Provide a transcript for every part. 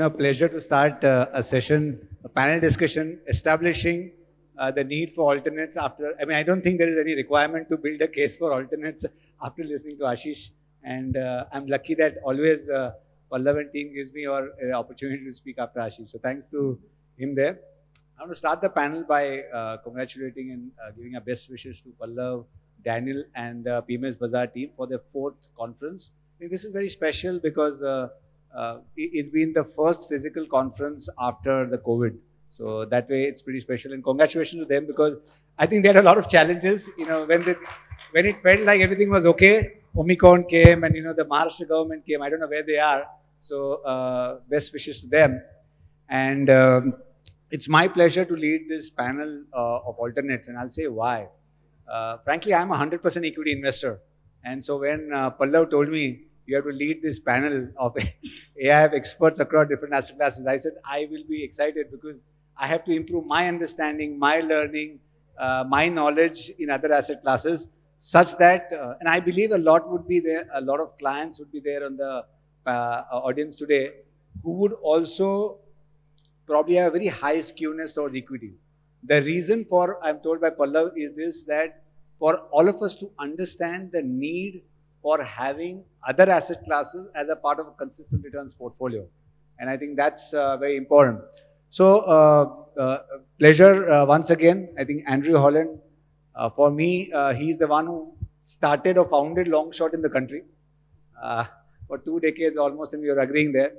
Pleasure to start a session, a panel discussion, establishing the need for alternates after. I mean, I don't think there is any requirement to build a case for alternates after listening to Ashish. And I'm lucky that always Pallav and team gives me an opportunity to speak after Ashish. So thanks to him there. I want to start the panel by congratulating and giving our best wishes to Pallav, Daniel, and the PMS Bazaar team for their 4th conference. I think this is very special because it's been the first physical conference after the COVID. So that way it's pretty special. And congratulations to them because I think they had a lot of challenges. When it felt like everything was okay, Omicron came and, the Maharashtra government came. I don't know where they are. So best wishes to them. And it's my pleasure to lead this panel of alternates. And I'll say why. Frankly, I'm a 100% equity investor. And so when Pallav told me, you have to lead this panel of AIF experts across different asset classes, I said, I will be excited because I have to improve my understanding, my learning, my knowledge in other asset classes such that, and I believe a lot of clients would be there on the audience today who would also probably have a very high skewness towards equity. The reason for, I'm told by Pallav, is this, that for all of us to understand the need for having other asset classes as a part of a consistent returns portfolio. And I think that's very important. So, pleasure once again. I think Andrew Holland, for me, he's the one who started or founded Long Short in the country for 2 decades almost, and we were agreeing there,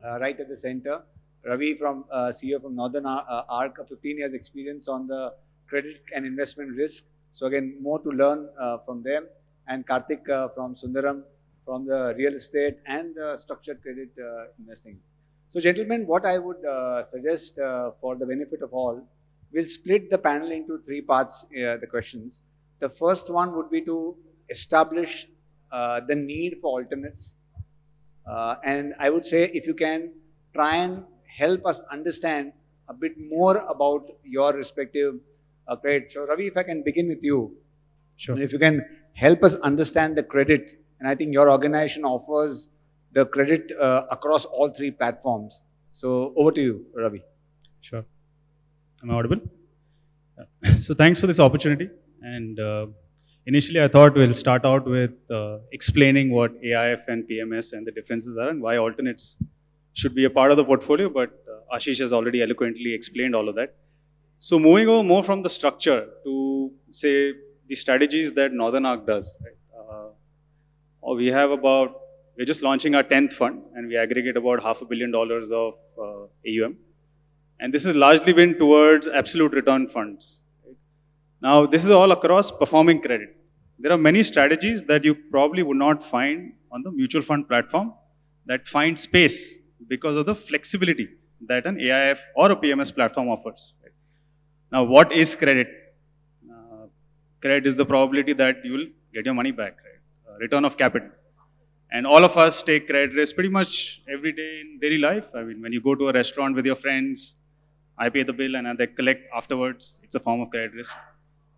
right at the center. Ravi from CEO from Northern Arc, 15 years experience on the credit and investment risk. So again, more to learn from them. And Karthik from Sundaram from the real estate and the structured credit investing. So gentlemen, what I would suggest for the benefit of all, we'll split the panel into 3 parts, the questions. The first one would be to establish the need for alternates. And I would say if you can try and help us understand a bit more about your respective credit. So Ravi, if I can begin with you. Sure. And if you can help us understand the credit, and I think your organization offers the credit across all 3 platforms. So over to you, Ravi. Sure. Am I audible? So thanks for this opportunity. And initially I thought we'll start out with explaining what AIF and PMS and the differences are and why alternates should be a part of the portfolio, but Ashish has already eloquently explained all of that. So moving over more from the structure to say the strategies that Northern Arc does. Right? We're just launching our 10th fund and we aggregate about $500 million of AUM. And this has largely been towards absolute return funds. Right? Now, this is all across performing credit. There are many strategies that you probably would not find on the mutual fund platform that find space because of the flexibility that an AIF or a PMS platform offers. Right? Now, what is credit? Credit is the probability that you will get your money back, right? Return of capital. And all of us take credit risk pretty much every day in daily life. I mean, when you go to a restaurant with your friends, I pay the bill and they collect afterwards. It's a form of credit risk.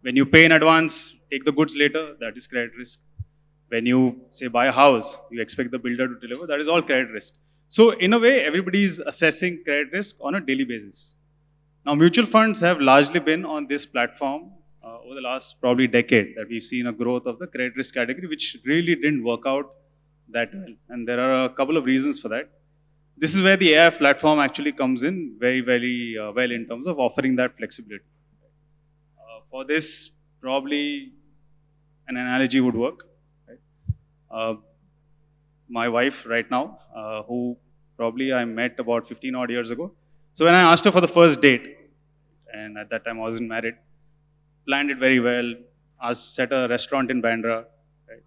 When you pay in advance, take the goods later, that is credit risk. When you, say, buy a house, you expect the builder to deliver, that is all credit risk. So, in a way, everybody is assessing credit risk on a daily basis. Now, mutual funds have largely been on this platform over the last probably decade that we've seen a growth of the credit risk category, which really didn't work out that well. And there are a couple of reasons for that. This is where the AIF platform actually comes in very, very well in terms of offering that flexibility. For this, probably an analogy would work. Right? My wife right now, who probably I met about 15 odd years ago. So when I asked her for the first date, and at that time I wasn't married, planned it very well, set a restaurant in Bandra, right?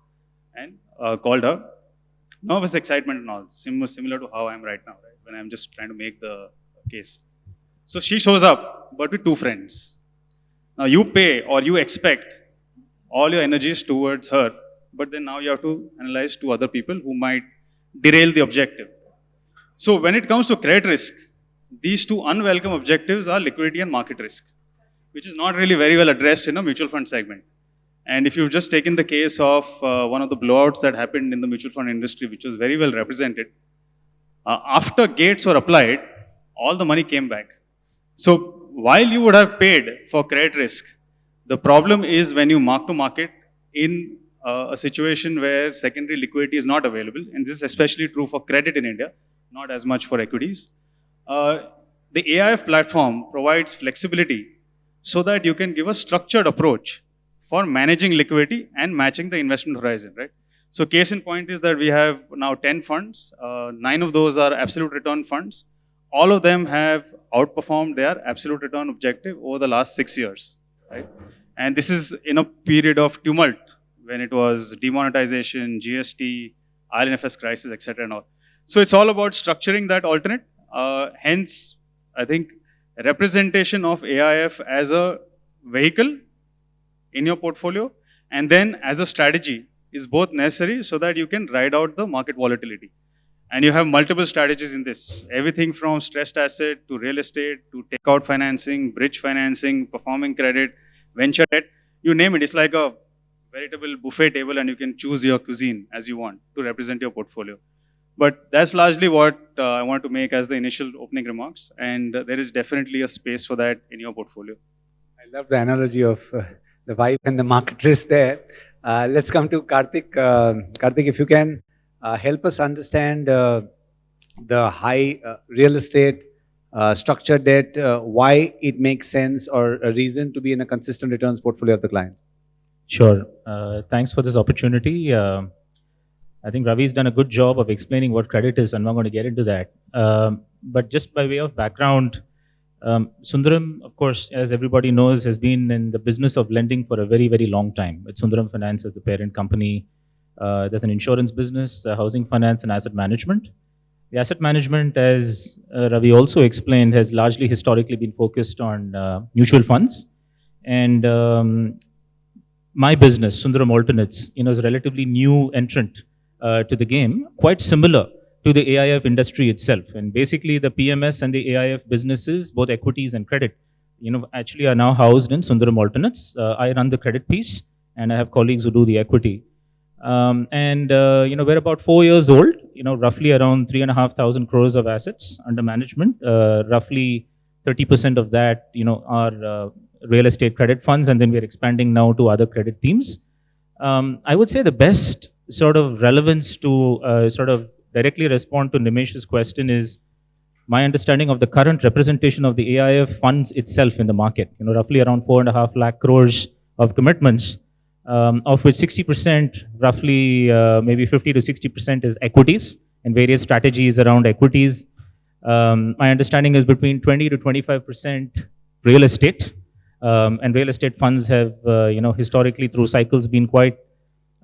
And called her. Nervous excitement and all, similar to how I am right now, right? When I'm just trying to make the case. So she shows up, but with 2 friends. Now you pay or you expect all your energies towards her, but then now you have to analyze 2 other people who might derail the objective. So when it comes to credit risk, these 2 unwelcome objectives are liquidity and market risk, which is not really very well addressed in a mutual fund segment. And if you've just taken the case of one of the blowouts that happened in the mutual fund industry, which was very well represented, After gates were applied, all the money came back. So while you would have paid for credit risk, the problem is when you mark to market in a situation where secondary liquidity is not available, and this is especially true for credit in India, not as much for equities. The AIF platform provides flexibility so that you can give a structured approach for managing liquidity and matching the investment horizon, right? So case in point is that we have now 10 funds, 9 of those are absolute return funds. All of them have outperformed their absolute return objective over the last 6 years, right? And this is in a period of tumult when it was demonetization, GST, IL&FS crisis, etc. and all. So it's all about structuring that alternate. Hence, I think representation of AIF as a vehicle in your portfolio and then as a strategy is both necessary so that you can ride out the market volatility. And you have multiple strategies in this. Everything from stressed asset to real estate to takeout financing, bridge financing, performing credit, venture debt, you name it. It's like a veritable buffet table and you can choose your cuisine as you want to represent your portfolio. But that's largely what I want to make as the initial opening remarks. And there is definitely a space for that in your portfolio. I love the analogy of the vibe and the market risk there. Let's come to Karthik. Karthik, if you can help us understand the high real estate, structured debt, why it makes sense or a reason to be in a consistent returns portfolio of the client. Sure. Thanks for this opportunity. I think Ravi's done a good job of explaining what credit is. I'm not going to get into that. But just by way of background, Sundaram, of course, as everybody knows, has been in the business of lending for a very, very long time. With Sundaram Finance as the parent company, there's an insurance business, housing finance, and asset management. The asset management, as Ravi also explained, has largely historically been focused on mutual funds. And my business, Sundaram Alternates, is a relatively new entrant to the game, quite similar to the AIF industry itself. And basically the PMS and the AIF businesses, both equities and credit, actually are now housed in Sundaram Alternates. I run the credit piece and I have colleagues who do the equity. We're about 4 years old, roughly around 3,500 crores of assets under management. Roughly 30% of that, are real estate credit funds, and then we're expanding now to other credit themes. I would say the best sort of relevance to sort of directly respond to Nimesh's question is my understanding of the current representation of the AIF funds itself in the market. Roughly around 4.5 lakh crores of commitments, of which 60%, roughly maybe 50 to 60% is equities and various strategies around equities. My understanding is between 20 to 25% real estate. And real estate funds have, historically through cycles been quite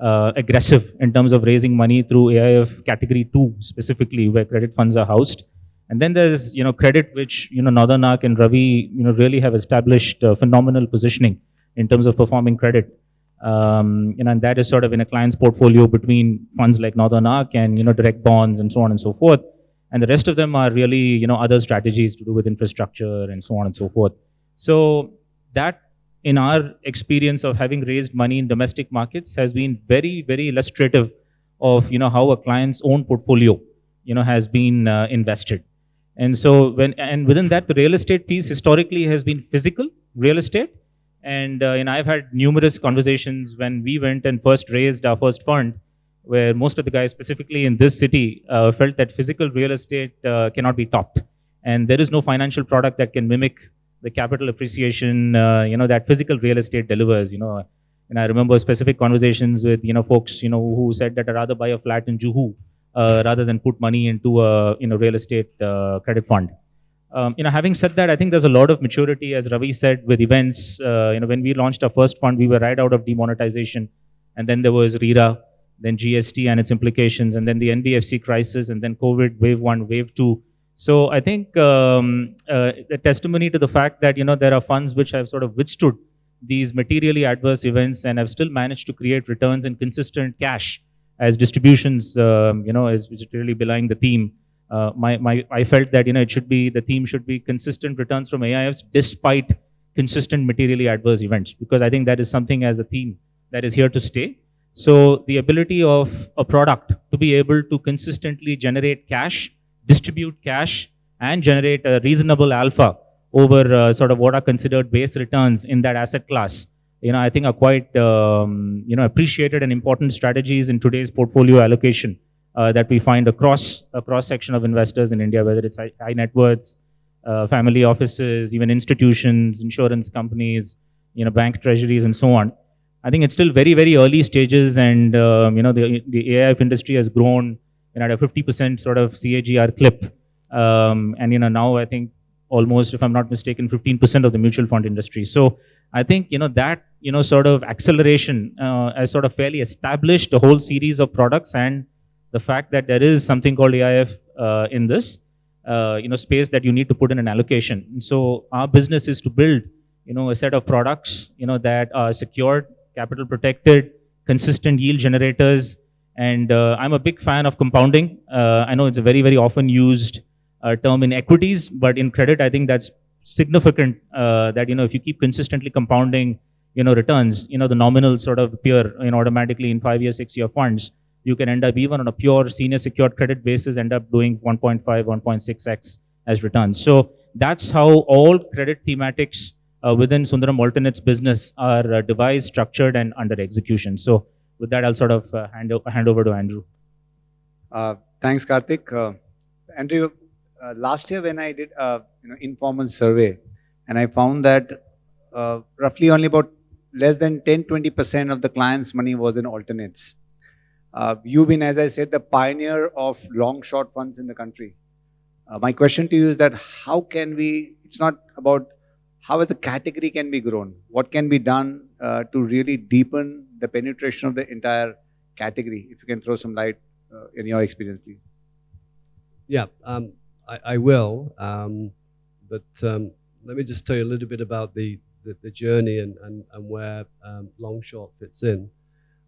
aggressive in terms of raising money through AIF category 2 specifically, where credit funds are housed. And then there's, credit, which, Northern Arc and Ravi, really have established phenomenal positioning in terms of performing credit. And that is sort of in a client's portfolio between funds like Northern Arc and, direct bonds and so on and so forth. And the rest of them are really, other strategies to do with infrastructure and so on and so forth. So that, in our experience of having raised money in domestic markets, has been very, very illustrative of, how a client's own portfolio, has been invested. And so within that, the real estate piece historically has been physical real estate. And I've had numerous conversations when we went and first raised our first fund, where most of the guys, specifically in this city, felt that physical real estate cannot be topped. And there is no financial product that can mimic the capital appreciation, that physical real estate delivers, And I remember specific conversations with, folks, who said that I'd rather buy a flat in Juhu rather than put money into a, real estate credit fund. Having said that, I think there's a lot of maturity, as Ravi said, with events. When we launched our first fund, we were right out of demonetization. And then there was RERA, then GST and its implications, and then the NBFC crisis, and then COVID, wave 1, wave 2. So I think the testimony to the fact that, there are funds which have sort of withstood these materially adverse events and have still managed to create returns and consistent cash as distributions, is really belying the theme. I felt that, the theme should be consistent returns from AIFs despite consistent materially adverse events, because I think that is something as a theme that is here to stay. So the ability of a product to be able to consistently generate cash distribute cash and generate a reasonable alpha over sort of what are considered base returns in that asset class, I think are quite, appreciated and important strategies in today's portfolio allocation that we find across a cross-section of investors in India, whether it's high net worths, family offices, even institutions, insurance companies, bank treasuries, and so on. I think it's still very, very early stages, and the AIF industry has grown at a 50% sort of CAGR clip, and now I think almost, if I'm not mistaken, 15% of the mutual fund industry. So I think that sort of acceleration has sort of fairly established a whole series of products, and the fact that there is something called AIF in this space that you need to put in an allocation. And so our business is to build a set of products that are secured, capital protected, consistent yield generators. And I'm a big fan of compounding. I know it's a very, very often used term in equities, but in credit, I think that's significant that, if you keep consistently compounding, returns, the nominal sort of appear, automatically in 5-year, 6-year funds. You can end up, even on a pure senior secured credit basis, end up doing 1.5, 1.6x as returns. So that's how all credit thematics within Sundaram Alternates business are devised, structured, and under execution. So with that, I'll sort of hand over to Andrew. Thanks, Karthik. Andrew, last year when I did informal survey, and I found that roughly only about less than 10-20% of the clients' money was in alternates. You've been, as I said, the pioneer of long-short funds in the country. My question to you is that how can we, it's not about how as a category can be grown, what can be done to really deepen the penetration of the entire category? If you can throw some light in your experience, please. Yeah, I will, but let me just tell you a little bit about the journey and where long-short fits in.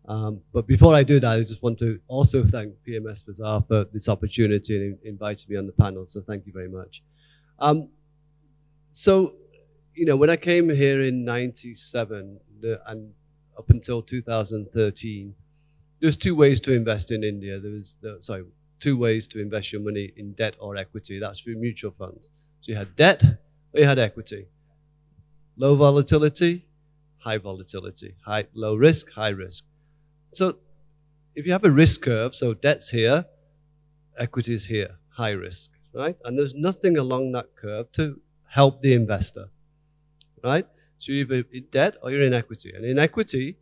But before I do that, I just want to also thank PMS Bazaar for this opportunity and inviting me on the panel, so thank you very much. So, when I came here in 97 and up until 2013, there's two ways to invest in India. There was, two ways to invest your money in debt or equity. That's through mutual funds. So you had debt or you had equity. Low volatility, high volatility. Low risk, high risk. So if you have a risk curve, so debt's here, equity's here, high risk, right? And there's nothing along that curve to help the investor, right? So you're either in debt or you're in equity. And in equity,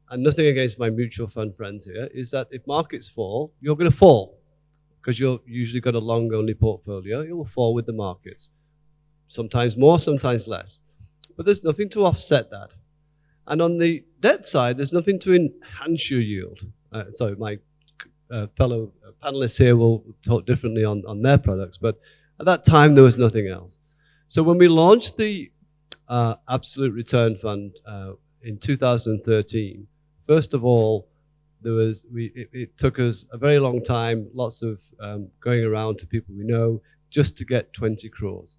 and nothing against my mutual fund friends here, is that if markets fall, you're going to fall because you've usually got a long-only portfolio. You will fall with the markets, sometimes more, sometimes less. But there's nothing to offset that. And on the debt side, there's nothing to enhance your yield. So my fellow panelists here will talk differently on their products, but at that time, there was nothing else. So when we launched the Absolute Return Fund in 2013, first of all, it took us a very long time, lots of going around to people we know, just to get 20 crores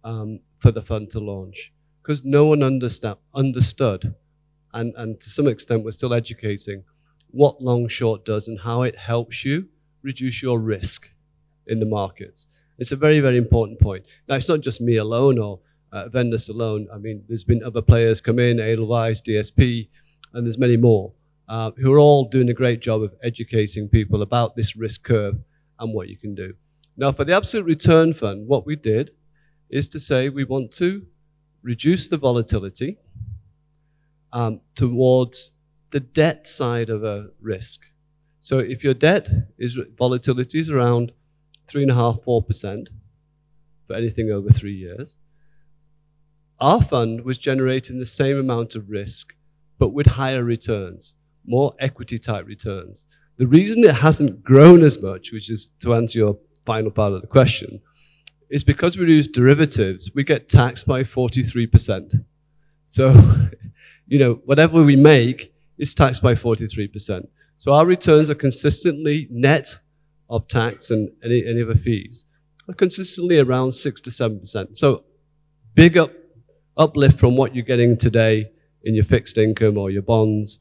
for the fund to launch. Because no one understood, and to some extent we're still educating, what long-short does and how it helps you reduce your risk in the markets. It's a very, very important point. Now, it's not just me alone or Vendus alone. I mean, there's been other players come in, Edelweiss, DSP, and there's many more, who are all doing a great job of educating people about this risk curve and what you can do. Now, for the Absolute Return Fund, what we did is to say we want to reduce the volatility towards the debt side of a risk. So if your debt volatility is around 3.5–4% for anything over 3 years, our fund was generating the same amount of risk, but with higher returns, more equity-type returns. The reason it hasn't grown as much, which is to answer your final part of the question, is because we use derivatives, we get taxed by 43%. So, whatever we make is taxed by 43%. So our returns are consistently net of tax and any other fees, are consistently around 6 to 7%. So big uplift from what you're getting today in your fixed income or your bonds,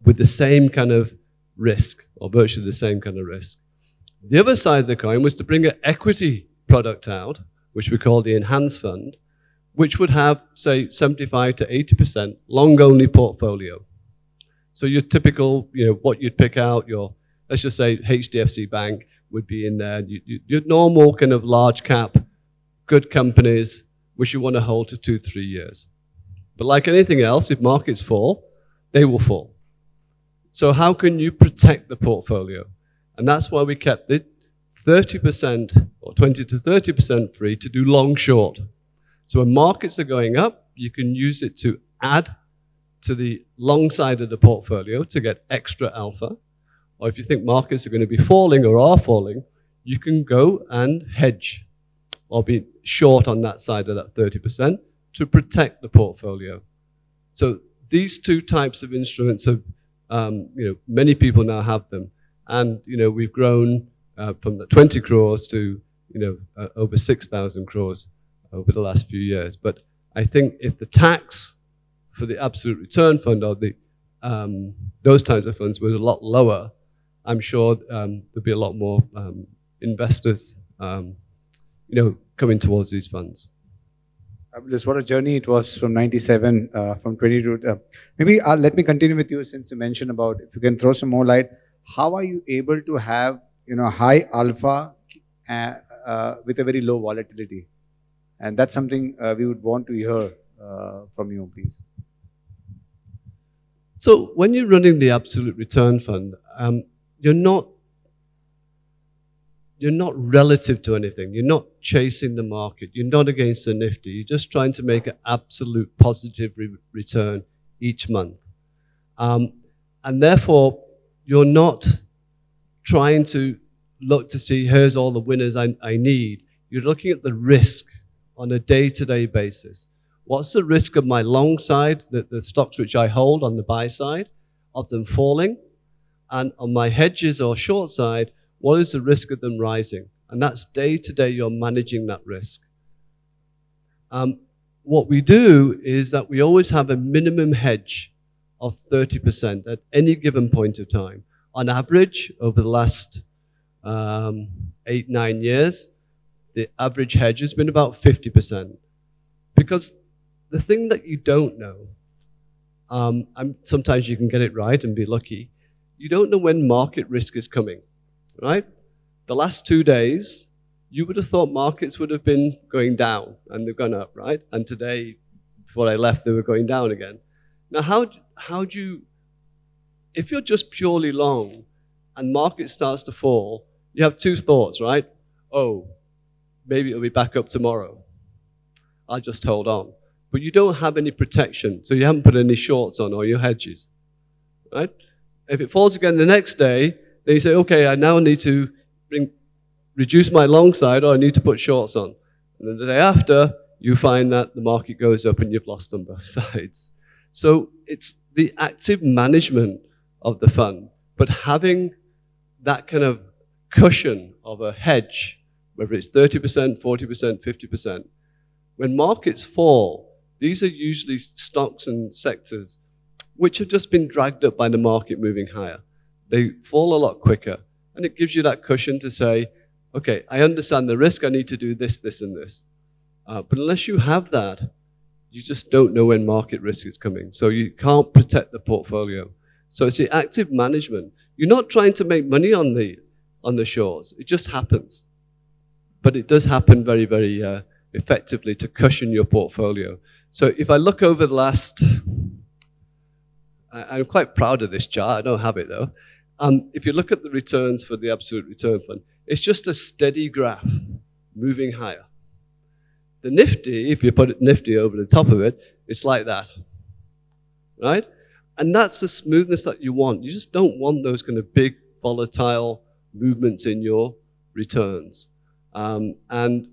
with the same kind of risk, or virtually the same kind of risk. The other side of the coin was to bring an equity product out, which we call the Enhanced Fund, which would have, say, 75 to 80% long-only portfolio. So your typical, what you'd pick out, let's just say HDFC Bank would be in there. Your normal kind of large cap, good companies, which you want to hold to 2-3 years. But like anything else, if markets fall, they will fall. So how can you protect the portfolio? And that's why we kept it 30% or 20 to 30% free to do long short. So when markets are going up, you can use it to add to the long side of the portfolio to get extra alpha. Or if you think markets are going to be falling or are falling, you can go and hedge or be short on that side of that 30% to protect the portfolio. So these two types of instruments have, many people now have them. And, we've grown from the 20 crores to, over 6,000 crores over the last few years. But I think if the tax for the absolute return fund or those types of funds was a lot lower, I'm sure there'd be a lot more investors, coming towards these funds. Fabulous. What a journey it was from 97, from 22. Maybe let me continue with you since you mentioned about, if you can throw some more light, how are you able to have, high alpha with a very low volatility? And that's something we would want to hear from you, please. So when you're running the absolute return fund, you're not relative to anything. You're not chasing the market. You're not against the Nifty. You're just trying to make an absolute positive return each month. And therefore, you're not trying to look to see, here's all the winners I need. You're looking at the risk on a day-to-day basis. What's the risk of my long side, the stocks which I hold on the buy side, of them falling? And on my hedges or short side, what is the risk of them rising? And that's day to day, you're managing that risk. What we do is that we always have a minimum hedge of 30% at any given point of time. On average, over the last 8-9 years, the average hedge has been about 50%. Because the thing that you don't know, sometimes you can get it right and be lucky, you don't know when market risk is coming. Right? The last 2 days, you would have thought markets would have been going down, and they've gone up, right? And today, before I left, they were going down again. Now, how do you, if you're just purely long and market starts to fall, you have two thoughts, right? Oh, maybe it'll be back up tomorrow. I'll just hold on. But you don't have any protection, so you haven't put any shorts on or your hedges, right? If it falls again the next day, then you say, okay, I now need to reduce my long side or I need to put shorts on. And then the day after, you find that the market goes up and you've lost on both sides. So it's the active management of the fund, but having that kind of cushion of a hedge, whether it's 30%, 40%, 50%. When markets fall, these are usually stocks and sectors which have just been dragged up by the market moving higher. They fall a lot quicker, and it gives you that cushion to say, okay, I understand the risk, I need to do this, this, and this. But unless you have that, you just don't know when market risk is coming. So you can't protect the portfolio. So it's the active management. You're not trying to make money on the shores. It just happens. But it does happen very, very effectively to cushion your portfolio. So if I look over the last, I'm quite proud of this chart. I don't have it though. If you look at the returns for the absolute return fund, it's just a steady graph moving higher. The Nifty, if you put Nifty over the top of it, it's like that, right? And that's the smoothness that you want. You just don't want those kind of big volatile movements in your returns. And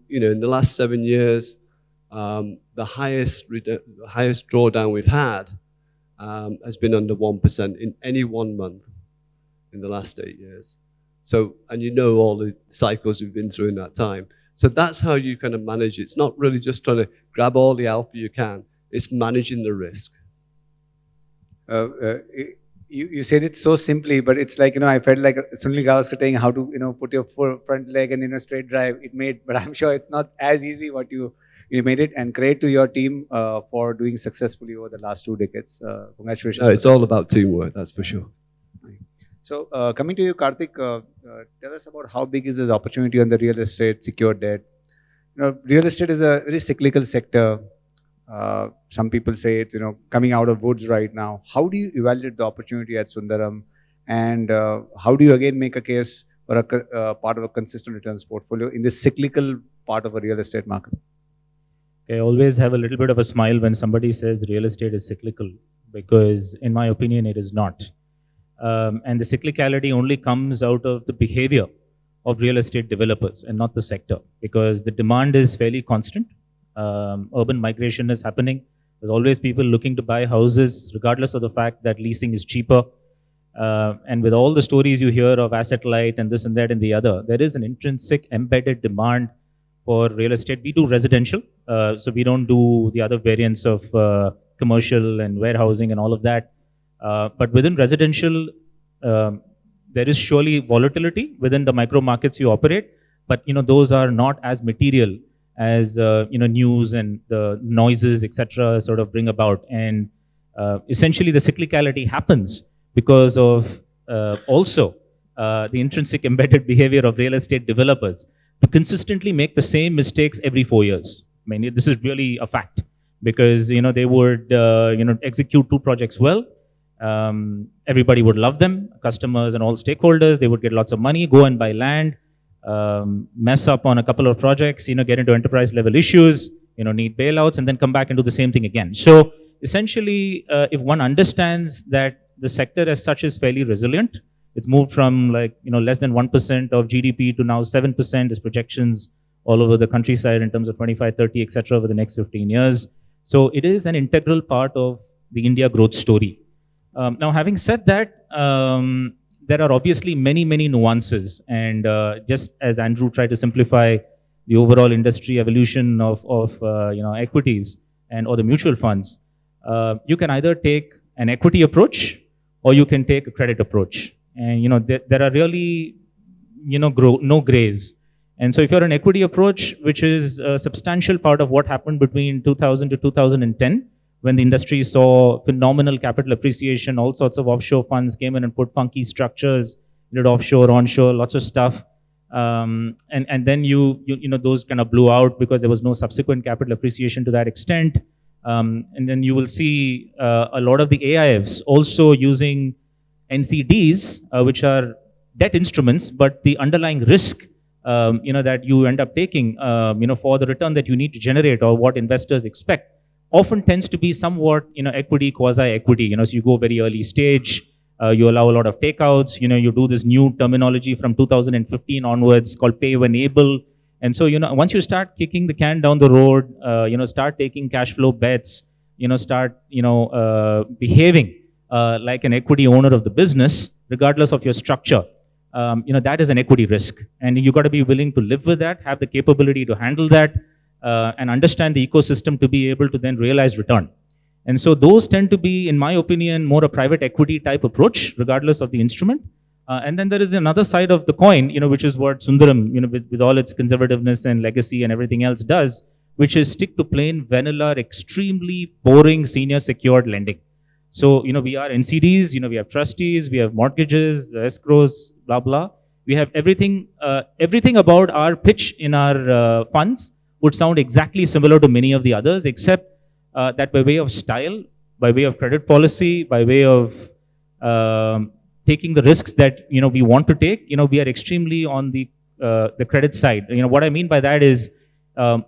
in the last 7 years, the highest drawdown we've had has been under 1% in any 1 month in the last 8 years. So, and all the cycles we've been through in that time. So that's how you kind of manage it. It's not really just trying to grab all the alpha you can. It's managing the risk. you said it so simply, but it's like, I felt like Sunil Gavaskar saying how to, put your front leg and, straight drive. It made, but I'm sure it's not as easy what you made it. And credit to your team for doing successfully over the last 2 decades. Congratulations. No, it's all about teamwork, that's for sure. So coming to you, Karthik, tell us about how big is this opportunity on the real estate secured debt. Real estate is a very cyclical sector. Some people say it's coming out of woods right now. How do you evaluate the opportunity at Sundaram, and how do you again make a case for a part of a consistent returns portfolio in this cyclical part of a real estate market? I always have a little bit of a smile when somebody says real estate is cyclical, because in my opinion it is not. And the cyclicality only comes out of the behavior of real estate developers and not the sector, because the demand is fairly constant. Urban migration is happening. There's always people looking to buy houses, regardless of the fact that leasing is cheaper. And with all the stories you hear of asset light and this and that and the other, there is an intrinsic embedded demand for real estate. We do residential, so we don't do the other variants of commercial and warehousing and all of that. But within residential, there is surely volatility within the micro markets you operate, but those are not as material as news and the noises, etc., sort of bring about. And essentially, the cyclicality happens because of also the intrinsic embedded behavior of real estate developers to consistently make the same mistakes every 4 years. I mean, this is really a fact, because they would execute 2 projects well. Everybody would love them, customers and all stakeholders. They would get lots of money, go and buy land, mess up on a couple of projects, get into enterprise level issues, need bailouts, and then come back and do the same thing again. So essentially, if one understands that the sector as such is fairly resilient, it's moved from less than 1% of GDP to now 7% as projections all over the countryside in terms of 25, 30, etc. over the next 15 years. So it is an integral part of the India growth story. Now, having said that, there are obviously many, many nuances. And just as Andrew tried to simplify the overall industry evolution of equities or the mutual funds, you can either take an equity approach or you can take a credit approach. And there are really no grays. And so if you're an equity approach, which is a substantial part of what happened between 2000 to 2010, when the industry saw phenomenal capital appreciation, all sorts of offshore funds came in and put funky structures, did offshore, onshore, lots of stuff. And then those kind of blew out because there was no subsequent capital appreciation to that extent. And then you will see a lot of the AIFs also using NCDs, which are debt instruments, but the underlying risk that you end up taking for the return that you need to generate or what investors expect often tends to be somewhat equity, quasi-equity. So you go very early stage, you allow a lot of takeouts, you do this new terminology from 2015 onwards called pay when able. And so, once you start kicking the can down the road, start taking cash flow bets, start, behaving like an equity owner of the business, regardless of your structure, that is an equity risk. And you got to be willing to live with that, have the capability to handle that, and understand the ecosystem to be able to then realize return. And so those tend to be, in my opinion, more a private equity type approach, regardless of the instrument. And then there is another side of the coin, which is what Sundaram, with all its conservativeness and legacy and everything else does, which is stick to plain vanilla, extremely boring senior secured lending. So, we are NCDs, we have trustees, we have mortgages, escrows, blah, blah. We have everything about our pitch in our funds would sound exactly similar to many of the others, except that by way of style, by way of credit policy, by way of taking the risks that we want to take, we are extremely on the credit side. What I mean by that is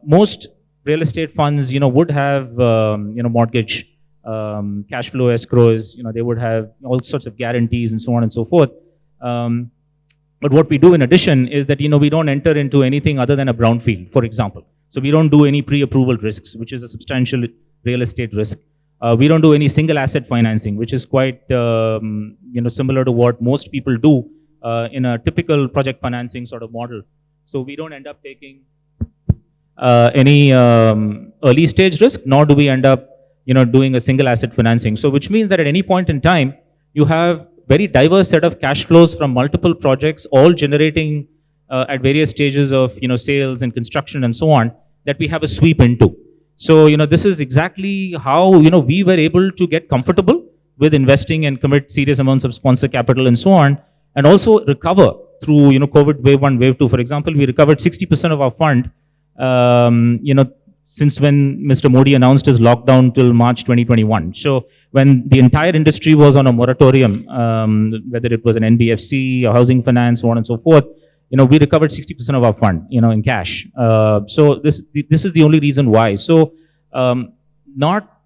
most real estate funds, would have mortgage, cash flow escrows. They would have all sorts of guarantees and so on and so forth. But what we do in addition is that we don't enter into anything other than a brownfield, for example. So we don't do any pre-approval risks, which is a substantial real estate risk. We don't do any single asset financing, which is quite similar to what most people do in a typical project financing sort of model. So we don't end up taking any early stage risk, nor do we end up doing a single asset financing. So which means that at any point in time, you have very diverse set of cash flows from multiple projects, all generating at various stages of sales and construction and so on, that we have a sweep into. So this is exactly how we were able to get comfortable with investing and commit serious amounts of sponsor capital and so on, and also recover through COVID wave 1, wave 2. For example, we recovered 60% of our fund, since when Mr. Modi announced his lockdown till March 2021. So when the entire industry was on a moratorium, whether it was an NBFC or housing finance, so on and so forth, we recovered 60% of our fund, in cash. So this is the only reason why. So not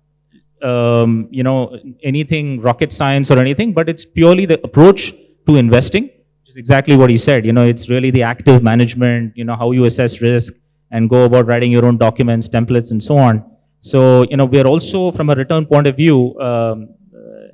anything rocket science or anything, but it's purely the approach to investing, which is exactly what he said. It's really the active management, how you assess risk and go about writing your own documents, templates, and so on. So, we are also, from a return point of view,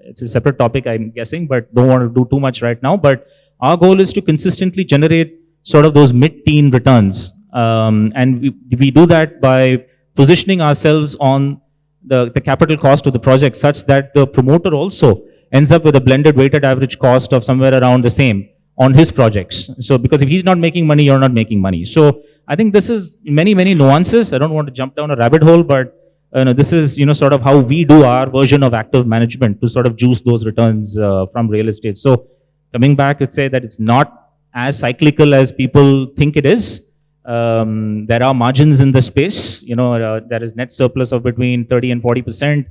it's a separate topic, I'm guessing, but don't want to do too much right now. But our goal is to consistently generate sort of those mid-teen returns. And we do that by positioning ourselves on the capital cost of the project such that the promoter also ends up with a blended weighted average cost of somewhere around the same on his projects. So because if he's not making money, you're not making money. So I think this is many, many nuances. I don't want to jump down a rabbit hole, but this is sort of how we do our version of active management to sort of juice those returns from real estate. So coming back, I'd say that it's not as cyclical as people think it is. There are margins in the space. There is net surplus of between 30 and 40%.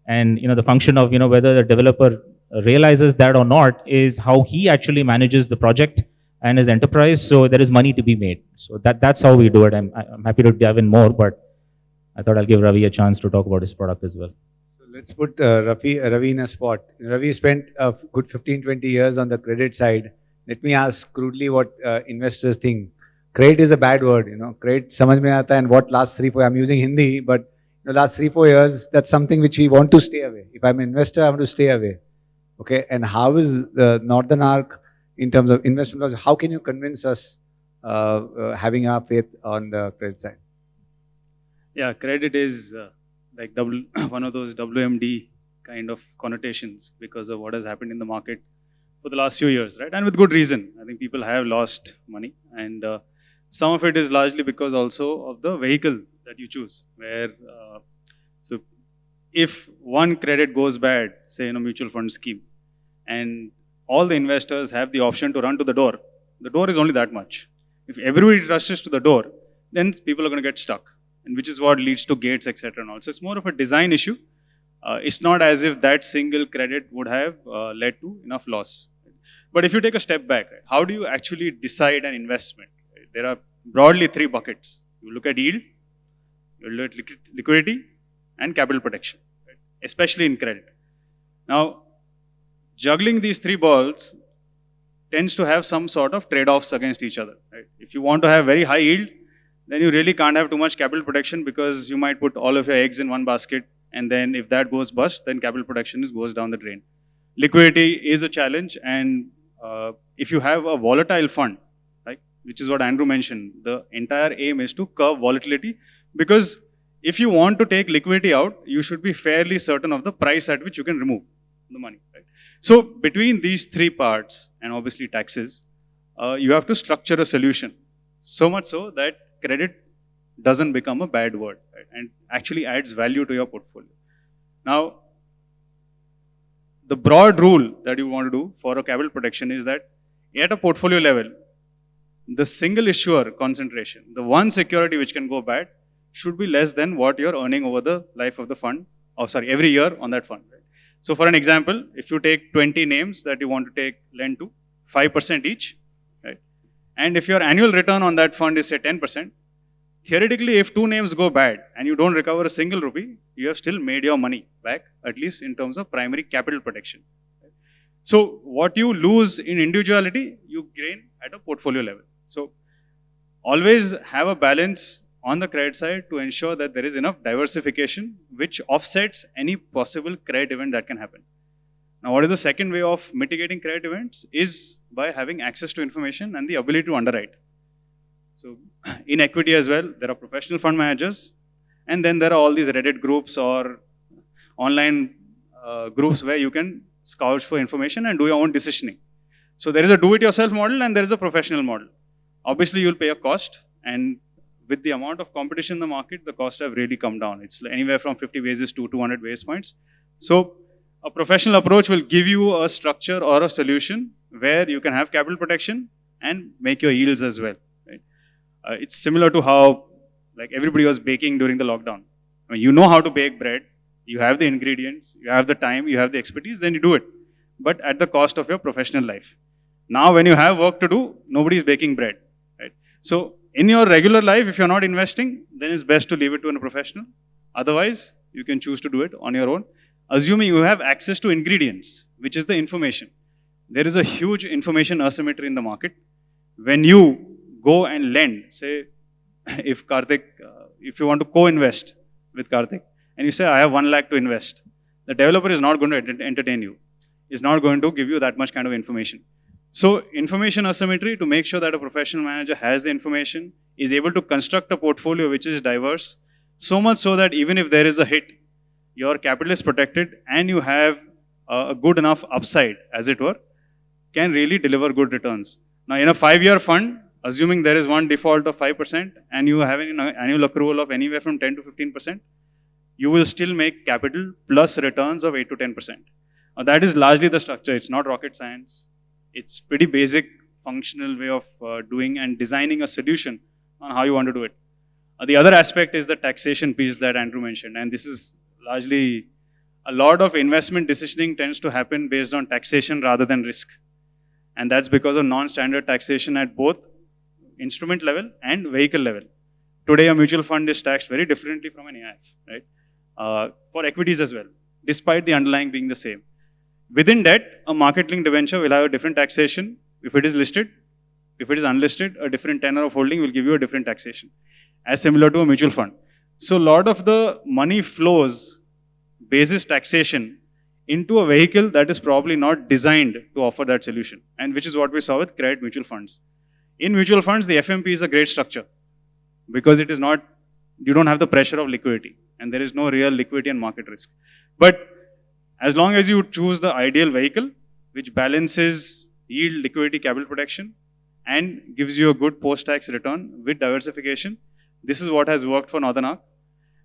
And, the function of, whether the developer realizes that or not is how he actually manages the project and his enterprise. So there is money to be made. So that's how we do it. I'm happy to dive in more, but I thought I'll give Ravi a chance to talk about his product as well. So let's put Ravi in a spot. Ravi spent a good 15, 20 years on the credit side. Let me ask crudely what investors think. Credit is a bad word, Credit samajh mein aata hai, and what last 3-4, I'm using Hindi, but last 3-4 years, that's something which we want to stay away. If I'm an investor, I want to stay away. Okay, and how is the Northern Arc in terms of investment laws? How can you convince us having our faith on the credit side? Yeah, credit is like one of those WMD kind of connotations because of what has happened in the market for the last few years, right? And with good reason. I think people have lost money, and some of it is largely because also of the vehicle that you choose, where so if one credit goes bad, say in a mutual fund scheme, and all the investors have the option to run to the door is only that much. If everybody rushes to the door, then people are going to get stuck, and which is what leads to gates, etc. and all. So it's more of a design issue. It's not as if that single credit would have led to enough loss. But if you take a step back, right, how do you actually decide an investment? Right? There are broadly 3 buckets. You look at yield, you look at liquidity, and capital protection, right? Especially in credit. Now, juggling these 3 balls tends to have some sort of trade-offs against each other. Right? If you want to have very high yield, then you really can't have too much capital protection because you might put all of your eggs in one basket, and then if that goes bust, then capital protection goes down the drain. Liquidity is a challenge, and if you have a volatile fund, right, which is what Andrew mentioned, the entire aim is to curb volatility, because if you want to take liquidity out, you should be fairly certain of the price at which you can remove the money. Right? So between these 3 parts, and obviously taxes, you have to structure a solution, so much so that credit doesn't become a bad word, right, and actually adds value to your portfolio. Now, the broad rule that you want to do for a capital protection is that at a portfolio level, the single issuer concentration, the one security which can go bad, should be less than what you're earning over the life of the fund, every year on that fund. Right? So for an example, if you take 20 names that you want to lend to, 5% each, right? And if your annual return on that fund is say 10%, theoretically, if 2 names go bad and you don't recover a single rupee, you have still made your money back, at least in terms of primary capital protection. Right? So what you lose in individuality, you gain at a portfolio level. So always have a balance on the credit side to ensure that there is enough diversification which offsets any possible credit event that can happen. Now, what is the second way of mitigating credit events is by having access to information and the ability to underwrite. So in equity as well, there are professional fund managers, and then there are all these Reddit groups or online groups where you can scourge for information and do your own decisioning. So there is a do-it-yourself model and there is a professional model. Obviously, you'll pay a cost, and with the amount of competition in the market, the costs have really come down. It's anywhere from 50 basis to 200 basis points. So a professional approach will give you a structure or a solution where you can have capital protection and make your yields as well. Right? It's similar to how like everybody was baking during the lockdown. I mean, you know how to bake bread, you have the ingredients, you have the time, you have the expertise, then you do it. But at the cost of your professional life. Now, when you have work to do, nobody is baking bread. Right? So in your regular life, if you're not investing, then it's best to leave it to a professional. Otherwise, you can choose to do it on your own, assuming you have access to ingredients, which is the information. There is a huge information asymmetry in the market. When you go and lend, say, if Karthik, if you want to co-invest with Karthik, and you say, I have 1 lakh to invest, the developer is not going to entertain you. Is not going to give you that much kind of information. So information asymmetry, to make sure that a professional manager has the information, is able to construct a portfolio which is diverse, so much so that even if there is a hit, your capital is protected and you have a good enough upside, as it were, can really deliver good returns. Now, in a 5-year fund, assuming there is one default of 5% and you have an annual accrual of anywhere from 10 to 15%, you will still make capital plus returns of 8 to 10%. That is largely the structure. It's not rocket science. It's pretty basic functional way of doing and designing a solution on how you want to do it. The other aspect is the taxation piece that Andrew mentioned, and this is largely a lot of investment decisioning tends to happen based on taxation rather than risk. And that's because of non-standard taxation at both instrument level and vehicle level. Today, a mutual fund is taxed very differently from an AIF, right? For equities as well, despite the underlying being the same. Within that, a market-linked debenture will have a different taxation if it is listed. If it is unlisted, a different tenor of holding will give you a different taxation, as similar to a mutual fund. So a lot of the money flows basis taxation into a vehicle that is probably not designed to offer that solution, and which is what we saw with credit mutual funds. In mutual funds, the FMP is a great structure because it is not, you don't have the pressure of liquidity and there is no real liquidity and market risk. But as long as you choose the ideal vehicle, which balances yield, liquidity, capital protection, and gives you a good post-tax return with diversification, this is what has worked for Northern Arc.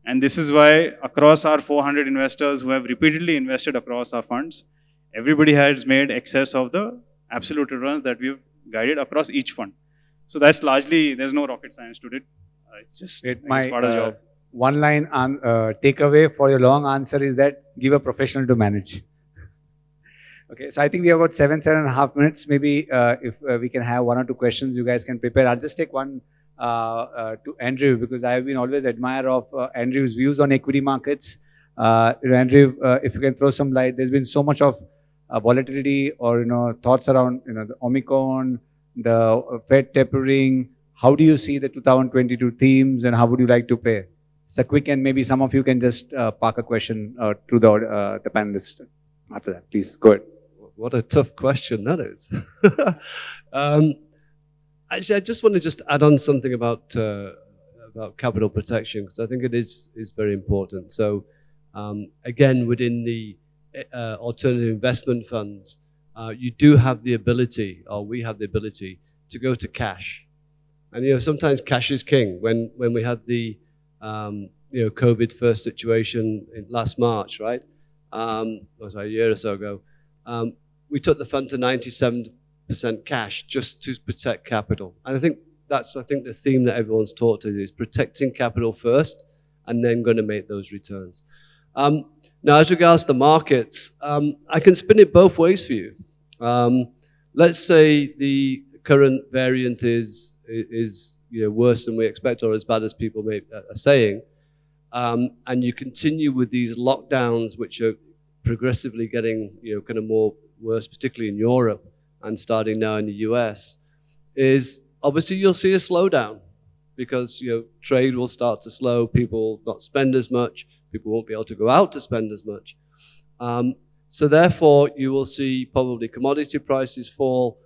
And this is why across our 400 investors who have repeatedly invested across our funds, everybody has made excess of the absolute returns that we've guided across each fund. So that's largely, there's no rocket science to it. It's just it's part of the job. One line takeaway for your long answer is that give a professional to manage. Okay, so I think we have about 7.5 minutes. Maybe if we can have 1 or 2 questions, you guys can prepare. I'll just take one to Andrew, because I have been always admirer of Andrew's views on equity markets. Andrew, if you can throw some light, there's been so much of volatility or thoughts around the Omicron, the Fed tapering. How do you see the 2022 themes, and how would you like to pay? So quick, and maybe some of you can just park a question to the panelists after that. Please go ahead. What a tough question that is. Actually, I just want to add on something about capital protection, because I think it is very important. So again, within the alternative investment funds, you do have the ability, or we have the ability, to go to cash. And sometimes cash is king. When we had the COVID first situation in last March, right? Was a year or so ago. We took the fund to 97% cash just to protect capital. And I think that's the theme that everyone's taught to is protecting capital first and then going to make those returns. Now, as regards to the markets, I can spin it both ways for you. Let's say the current variant is worse than we expect, or as bad as people are saying, and you continue with these lockdowns, which are progressively getting kind of more worse, particularly in Europe and starting now in the US, is obviously you'll see a slowdown because trade will start to slow, people will not spend as much, people won't be able to go out to spend as much. So therefore, you will see probably commodity prices fall,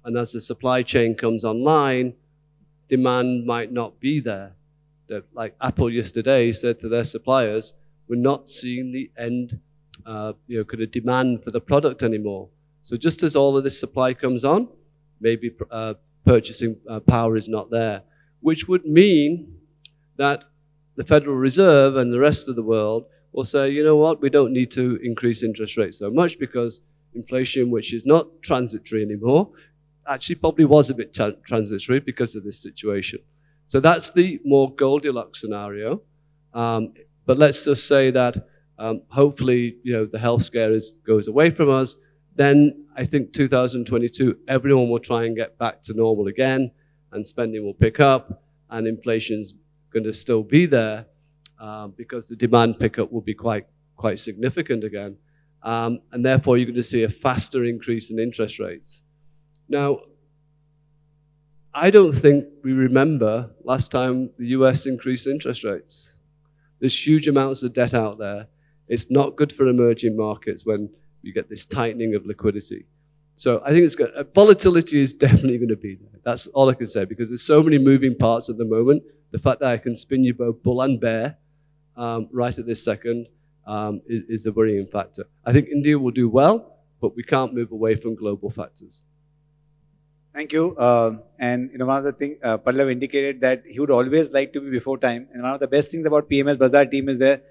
and as the supply chain comes online, demand might not be there. Like Apple yesterday said to their suppliers, we're not seeing the end kind of demand for the product anymore. So just as all of this supply comes on, maybe purchasing power is not there, which would mean that the Federal Reserve and the rest of the world will say, you know what, we don't need to increase interest rates so much because inflation, which is not transitory anymore, actually probably was a bit transitory because of this situation. So that's the more Goldilocks scenario. But let's just say that hopefully, the health scare goes away from us. Then I think 2022, everyone will try and get back to normal again, and spending will pick up, and inflation's going to still be there because the demand pickup will be quite significant again. And therefore, you're going to see a faster increase in interest rates. Now, I don't think we remember last time the US increased interest rates. There's huge amounts of debt out there. It's not good for emerging markets when you get this tightening of liquidity. So I think it's good. Volatility is definitely going to be there. That's all I can say, because there's so many moving parts at the moment. The fact that I can spin you both bull and bear right at this second is a worrying factor. I think India will do well, but we can't move away from global factors. Thank you. And one of the things, Pallav indicated that he would always like to be before time. And one of the best things about PMS Bazaar team is they're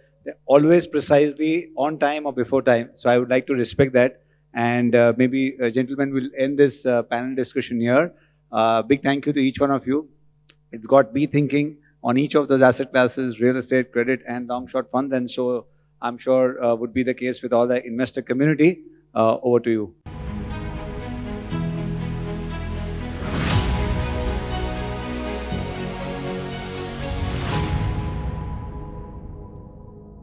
always precisely on time or before time. So I would like to respect that. And maybe, gentlemen, we'll end this panel discussion here. Big thank you to each one of you. It's got me thinking on each of those asset classes, real estate, credit, and long-short funds. And so I'm sure would be the case with all the investor community. Over to you.